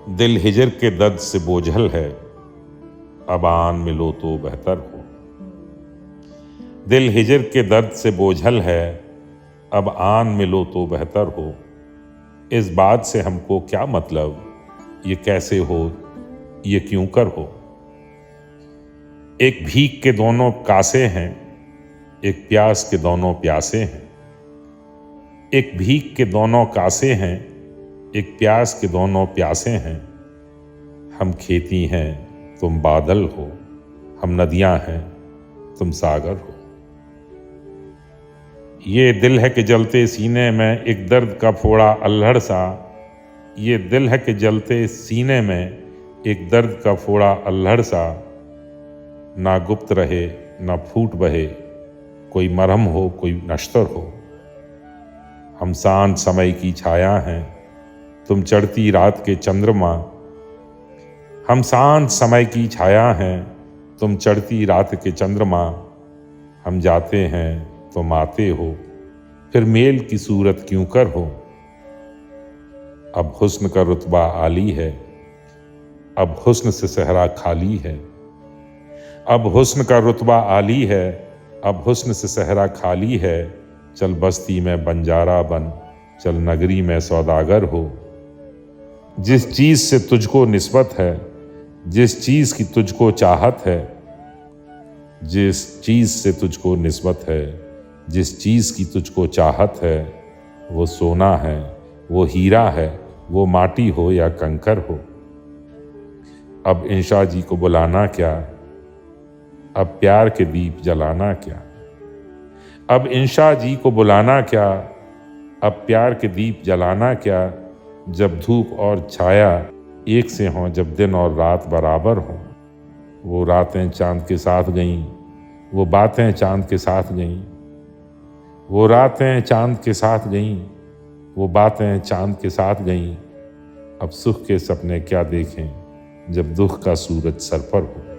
दिल हिजर के दर्द से बोझल है, अब आन मिलो तो बेहतर हो। दिल हिजर के दर्द से बोझल है, अब आन मिलो तो बेहतर हो। इस बात से हमको क्या मतलब, ये कैसे हो, ये क्यों कर हो। एक भीख के दोनों कासे हैं, एक प्यास के दोनों प्यासे हैं। एक भीख के दोनों कासे हैं, एक प्यास के दोनों प्यासे हैं। हम खेती हैं, तुम बादल हो। हम नदियां हैं, तुम सागर हो। ये दिल है कि जलते सीने में एक दर्द का फोड़ा अल्हड़ सा। ये दिल है कि जलते सीने में एक दर्द का फोड़ा अल्हड़ सा। ना गुप्त रहे ना फूट बहे, कोई मरहम हो कोई नश्तर हो। हम शांत समय की छाया हैं, तुम चढ़ती रात के चंद्रमा। हम शांत समय की छाया हैं, तुम चढ़ती रात के चंद्रमा। हम जाते हैं तुम आते हो, फिर मेल की सूरत क्यों कर हो। अब हुस्न का रुतबा आली है, अब हुस्न से सहरा खाली है। अब हुस्न का रुतबा आली है, अब हुस्न से सहरा खाली है। चल बस्ती में बंजारा बन, चल नगरी में सौदागर हो। जिस चीज से तुझको निस्बत है, जिस चीज की तुझको चाहत है, जिस चीज से तुझको निस्बत है, जिस चीज की तुझको चाहत है, वो सोना है, वो हीरा है, वो माटी हो या कंकर हो। अब इंशा जी को बुलाना क्या, अब प्यार के दीप जलाना क्या। अब इंशा जी को बुलाना क्या, अब प्यार के दीप जलाना क्या। जब धूप और छाया एक से हों, जब दिन और रात बराबर हों। वो रातें चांद के साथ गईं, वो बातें चांद के साथ गईं। वो रातें चांद के साथ गईं, वो बातें चांद के साथ गईं। अब सुख के सपने क्या देखें, जब दुख का सूरज सर पर हो।